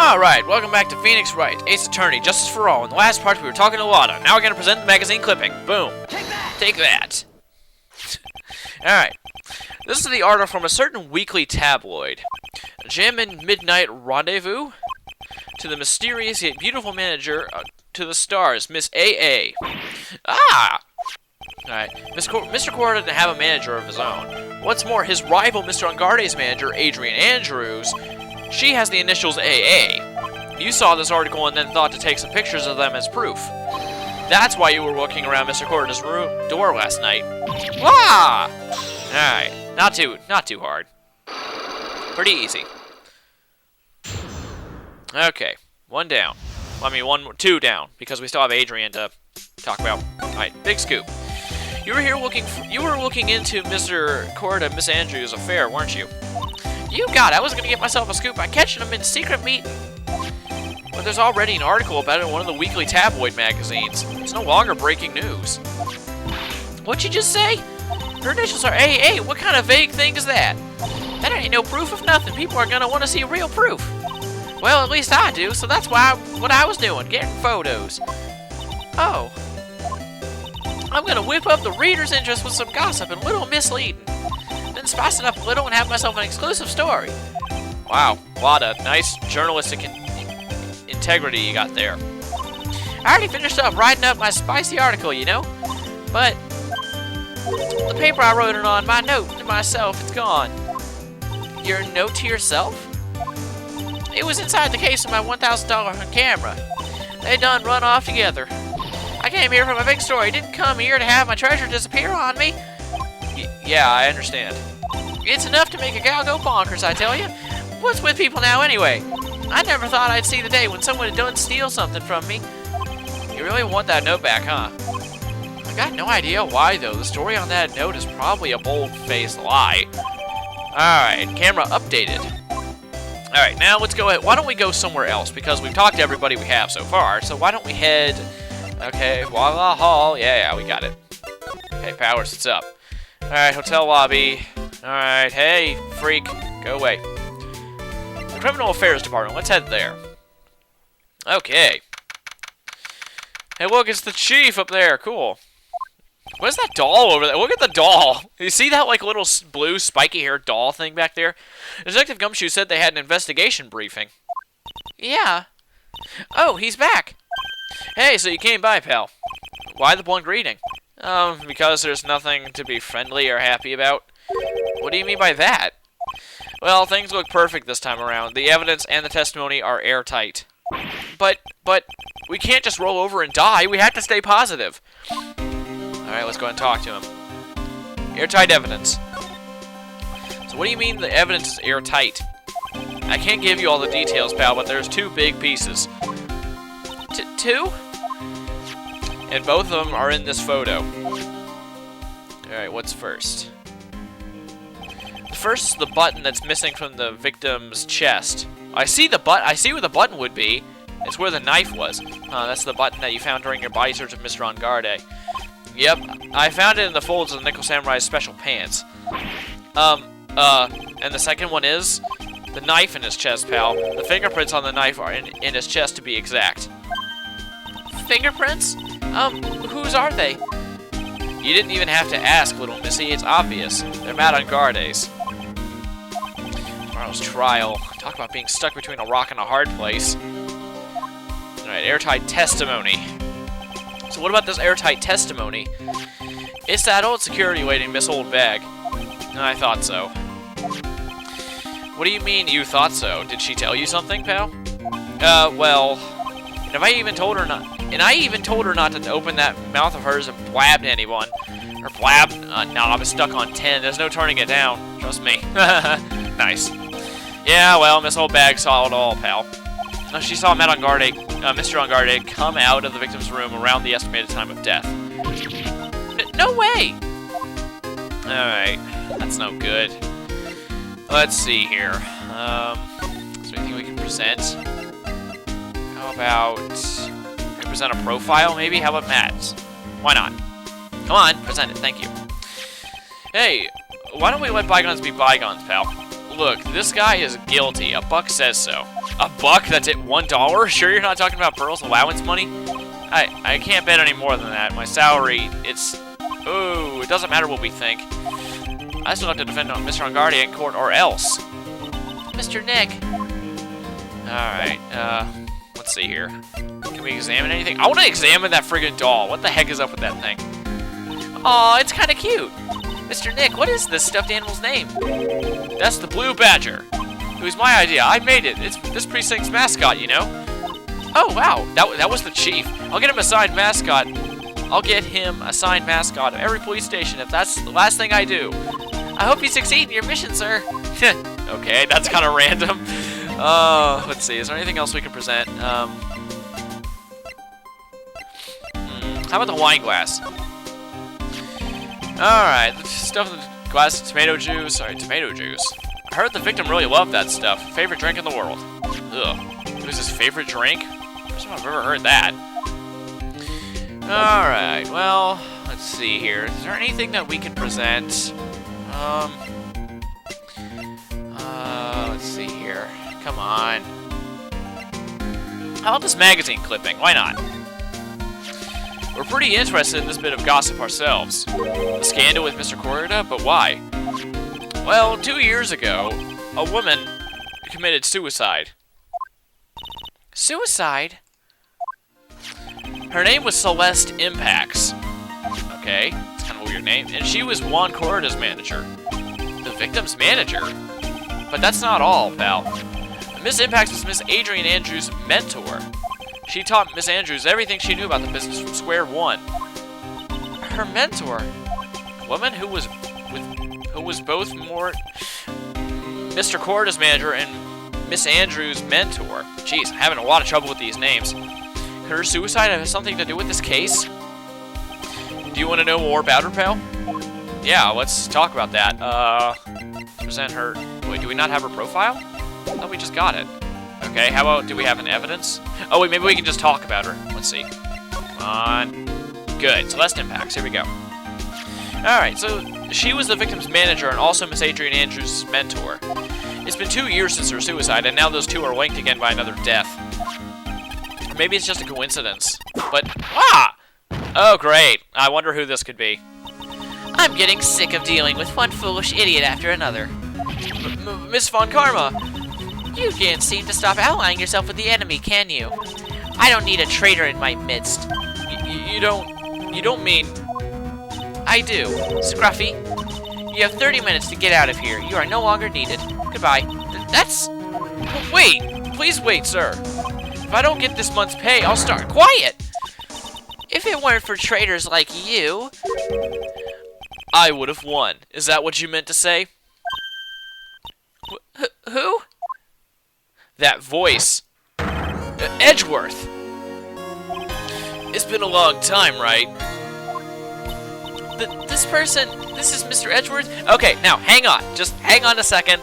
Alright, welcome back to Phoenix Wright, Ace Attorney, Justice for All. In the last part, we were talking to Lada. Now we're going to present the magazine clipping. Boom. Take that. Alright. This is the article from a certain weekly tabloid. Jam and Midnight Rendezvous? To the mysterious yet beautiful manager, to the stars, Miss A.A. Ah! Alright, Mr. Cora didn't have a manager of his own. What's more, his rival, Mr. Ungarde's manager, Adrian Andrews, she has the initials AA. You saw this article and then thought to take some pictures of them as proof. That's why you were walking around Mr. Corda's door last night. Wah! Alright, not too hard. Pretty easy. Okay, one down. I mean, two down, because we still have Adrian to talk about. Alright, big scoop. You were looking into Mr. Corda and Miss Andrews' affair, weren't you? You got it. I was going to get myself a scoop by catching him in a secret meeting. But there's already an article about it in one of the weekly tabloid magazines. It's no longer breaking news. What'd you just say? Her initials are AA. What kind of vague thing is that? That ain't no proof of nothing. People are going to want to see real proof. Well, at least I do, so that's what I was doing, getting photos. Oh. I'm going to whip up the reader's interest with some gossip and a little misleading. Then spice it up a little and have myself an exclusive story. Wow, what a nice journalistic integrity you got there. I already finished up writing up my spicy article, you know? But the paper I wrote it on, my note to myself, it's gone. Your note to yourself? It was inside the case of my $1,000 camera. They done run off together. I came here for my big story. Didn't come here to have my treasure disappear on me. Yeah, I understand. It's enough to make a gal go bonkers, I tell you. What's with people now, anyway? I never thought I'd see the day when someone had done steal something from me. You really want that note back, huh? I got no idea why, though. The story on that note is probably a bold-faced lie. Alright, camera updated. Alright, now let's go ahead. Why don't we go somewhere else? Because we've talked to everybody we have so far, so why don't we head... Okay, Walla Hall. Yeah, we got it. Hey, Powers, what's up? Alright, hotel lobby. Alright, hey, freak, go away. The Criminal Affairs Department, let's head there. Okay. Hey, look, it's the chief up there, cool. What is that doll over there? Look at the doll. You see that, like, little blue spiky-haired doll thing back there? Detective Gumshoe said they had an investigation briefing. Yeah. Oh, he's back. Hey, so you came by, pal. Why the blunt greeting? Because there's nothing to be friendly or happy about. What do you mean by that? Well, things look perfect this time around. The evidence and the testimony are airtight. But, we can't just roll over and die. We have to stay positive. Alright, let's go and talk to him. Airtight evidence. So what do you mean the evidence is airtight? I can't give you all the details, pal, but there's two big pieces. Two? And both of them are in this photo. Alright, what's first? The first is the button that's missing from the victim's chest. I see where the button would be. It's where the knife was. That's the button that you found during your body search of Mr. Ungarde. Yep, I found it in the folds of the Nickel Samurai's special pants. And the second one is the knife in his chest, pal. The fingerprints on the knife are in his chest, to be exact. Fingerprints? Whose are they? You didn't even have to ask, little missy. It's obvious. They're Matt Ungarde's. Tomorrow's trial. Talk about being stuck between a rock and a hard place. Alright, airtight testimony. So what about this airtight testimony? It's that old security lady, Miss Old Bag. I thought so. What do you mean you thought so? Did she tell you something, pal? Well... And I even told her not to open that mouth of hers and blab to anyone. Or blab? No, I was stuck on 10. There's no turning it down. Trust me. Nice. Yeah, well, Miss Old Bag saw it all, pal. She saw Mr. Ungarde come out of the victim's room around the estimated time of death. No way! Alright, that's no good. Let's see here. Is there anything we can present? How about... Can we present a profile, maybe? How about Matt's? Why not? Come on, present it, thank you. Hey, why don't we let bygones be bygones, pal? Look, this guy is guilty. A buck says so. A buck? That's it? $1? Sure you're not talking about Pearl's allowance money? I can't bet any more than that. My salary, it's... Ooh, it doesn't matter what we think. I still have to defend Mr. Engardia in court or else. Mr. Nick. Alright, let's see here. Can we examine anything? I want to examine that friggin' doll. What the heck is up with that thing? Aw, it's kind of cute. Mr. Nick, what is this stuffed animal's name? That's the Blue Badger. It was my idea. I made it. It's this precinct's mascot, you know? Oh, wow. That was the chief. I'll get him a signed mascot. I'll get him a signed mascot of every police station if that's the last thing I do. I hope you succeed in your mission, sir. Okay, that's kind of random. Let's see. Is there anything else we can present? How about the wine glass? Alright, stuff in the glass of tomato juice. Alright, tomato juice. I heard the victim really loved that stuff. Favorite drink in the world. Ugh. It was his favorite drink? First time I've ever heard that. Alright, well, let's see here. Is there anything that we can present? Let's see here. Come on. How about this magazine clipping? Why not? We're pretty interested in this bit of gossip ourselves. The scandal with Mr. Corda, but why? Well, 2 years ago, a woman committed suicide. Suicide? Her name was Celeste Impacts. Okay, it's kind of a weird name. And she was Juan Corda's manager. The victim's manager? But that's not all, pal. Miss Impacts was Miss Adrian Andrews' mentor. She taught Miss Andrews everything she knew about the business from square one. Her mentor? A woman who was both Mr. Corda's manager and Miss Andrews' mentor. Jeez, I'm having a lot of trouble with these names. Could her suicide have something to do with this case? Do you want to know more about her, pal? Yeah, let's talk about that. Present her... Wait, do we not have her profile? I thought we just got it. Okay, how about, do we have an evidence? Oh, wait, maybe we can just talk about her. Let's see. Come on. Good, Celeste Impacts, here we go. Alright, so she was the victim's manager and also Miss Adrian Andrews' mentor. It's been 2 years since her suicide, and now those two are linked again by another death. Or maybe it's just a coincidence. But, oh, great. I wonder who this could be. I'm getting sick of dealing with one foolish idiot after another. Miss Von Karma! You can't seem to stop allying yourself with the enemy, can you? I don't need a traitor in my midst. You don't mean... I do. Scruffy, you have 30 minutes to get out of here. You are no longer needed. Goodbye. That's... Wait! Please wait, sir. If I don't get this month's pay, I'll start... Quiet! If it weren't for traitors like you... I would have won. Is that what you meant to say? Who? That voice. Edgeworth. It's been a long time, right? This person, this is Mr. Edgeworth? Okay, now, hang on. Just hang on a second.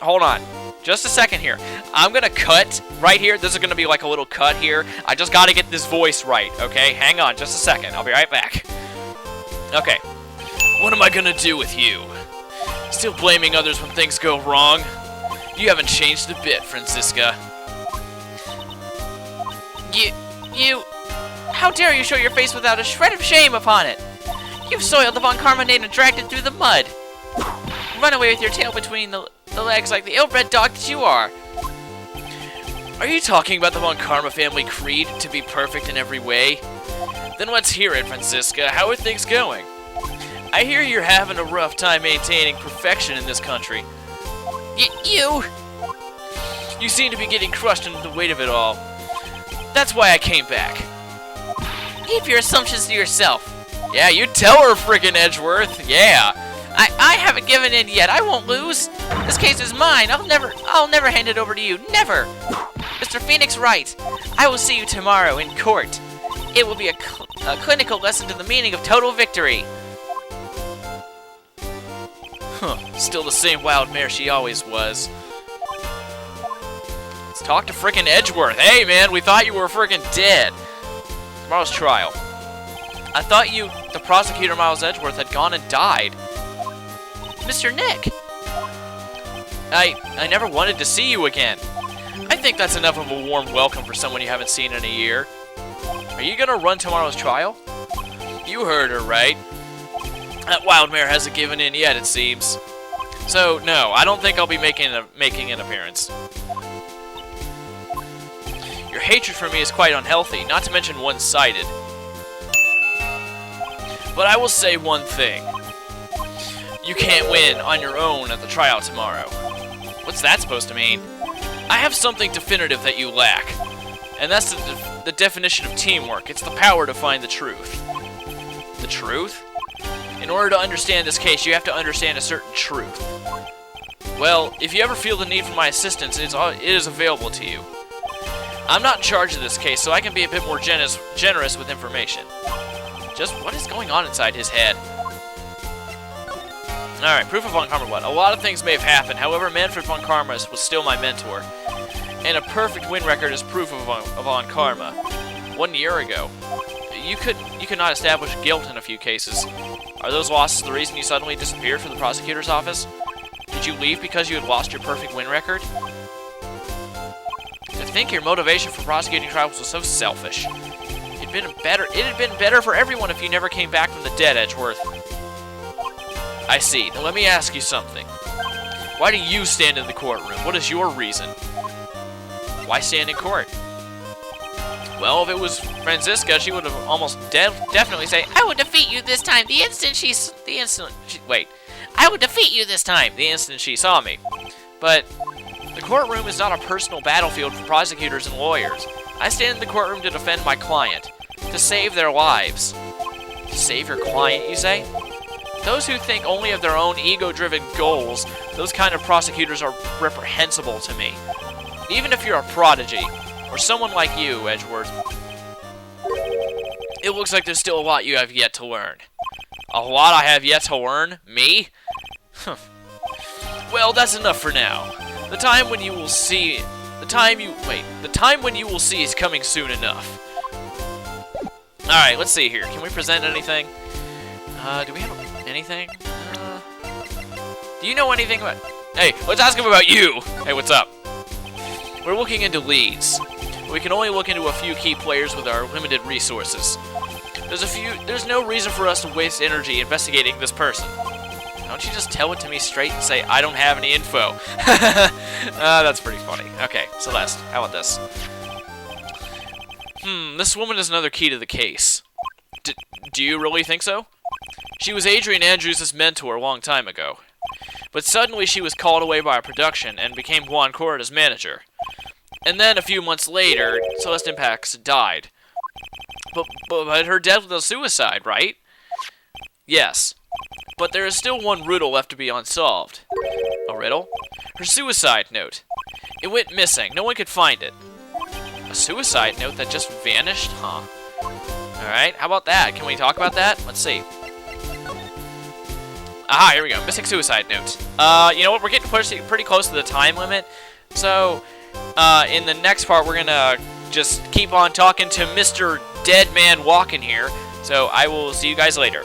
Hold on. Just a second here. I'm gonna cut right here. This is gonna be like a little cut here. I just gotta get this voice right, okay? Hang on just a second. I'll be right back. Okay. What am I gonna do with you? Still blaming others when things go wrong? You haven't changed a bit, Franziska. You... How dare you show your face without a shred of shame upon it? You've soiled the Von Karma name and dragged it through the mud. Run away with your tail between the legs like the ill-bred dog that you are. Are you talking about the Von Karma family creed to be perfect in every way? Then let's hear it, Franziska. How are things going? I hear you're having a rough time maintaining perfection in this country. You seem to be getting crushed under the weight of it all. That's why I came back. Keep your assumptions to yourself. Yeah, you tell her, friggin' Edgeworth. Yeah. I haven't given in yet. I won't lose. This case is mine. I'll never hand it over to you. Never. Mr. Phoenix Wright, I will see you tomorrow in court. It will be a clinical lesson to the meaning of total victory. Huh. Still the same wild mare she always was. Let's talk to frickin' Edgeworth. Hey, man, we thought you were frickin' dead. Tomorrow's trial. I thought the prosecutor, Miles Edgeworth, had gone and died. Mr. Nick, I never wanted to see you again. I think that's enough of a warm welcome for someone you haven't seen in a year. Are you gonna run tomorrow's trial? You heard her, right? That wild mare hasn't given in yet, it seems. So, no, I don't think I'll be making an appearance. Your hatred for me is quite unhealthy, not to mention one-sided. But I will say one thing. You can't win on your own at the trial tomorrow. What's that supposed to mean? I have something definitive that you lack. And that's the definition of teamwork. It's the power to find the truth. The truth? In order to understand this case, you have to understand a certain truth. Well, if you ever feel the need for my assistance, it is available to you. I'm not in charge of this case, so I can be a bit more generous with information. Just what is going on inside his head? Alright, proof of Von Karma what? A lot of things may have happened, however, Manfred Von Karma was still my mentor. And a perfect win record is proof of Von Karma. 1 year ago. You could not establish guilt in a few cases. Are those losses the reason you suddenly disappeared from the prosecutor's office? Did you leave because you had lost your perfect win record? To think your motivation for prosecuting trials was so selfish. It had been better for everyone if you never came back from the dead, Edgeworth. I see. Now let me ask you something. Why do you stand in the courtroom? What is your reason? Why stand in court? Well, if it was Franziska, she would have almost definitely say, "I will defeat you this time. I will defeat you this time. The instant she saw me." But the courtroom is not a personal battlefield for prosecutors and lawyers. I stand in the courtroom to defend my client, to save their lives. To save your client, you say? Those who think only of their own ego-driven goals, those kind of prosecutors are reprehensible to me. Even if you're a prodigy, or someone like you, Edgeworth. It looks like there's still a lot you have yet to learn. A lot I have yet to learn? Me? Well, that's enough for now. The time when you will see is coming soon enough. Alright, let's see here. Can we present anything? Do we have anything? Do you know anything about... Hey, let's ask him about you! Hey, what's up? We're looking into leads. We can only look into a few key players with our limited resources. There's no reason for us to waste energy investigating this person. Don't you just tell it to me straight and say, I don't have any info? That's pretty funny. Okay, Celeste, how about this? This woman is another key to the case. Do you really think so? She was Adrian Andrews' mentor a long time ago. But suddenly she was called away by a production and became Juan Corrida's manager. And then a few months later, Celeste Impax died. But her death was a suicide, right? Yes. But there is still one riddle left to be unsolved. A riddle? Her suicide note. It went missing. No one could find it. A suicide note that just vanished? Huh. Alright, how about that? Can we talk about that? Let's see. Aha, here we go. Missing suicide note. You know what? We're getting pretty close to the time limit. So, in the next part, we're gonna just keep on talking to Mr. Dead Man Walking here. So, I will see you guys later.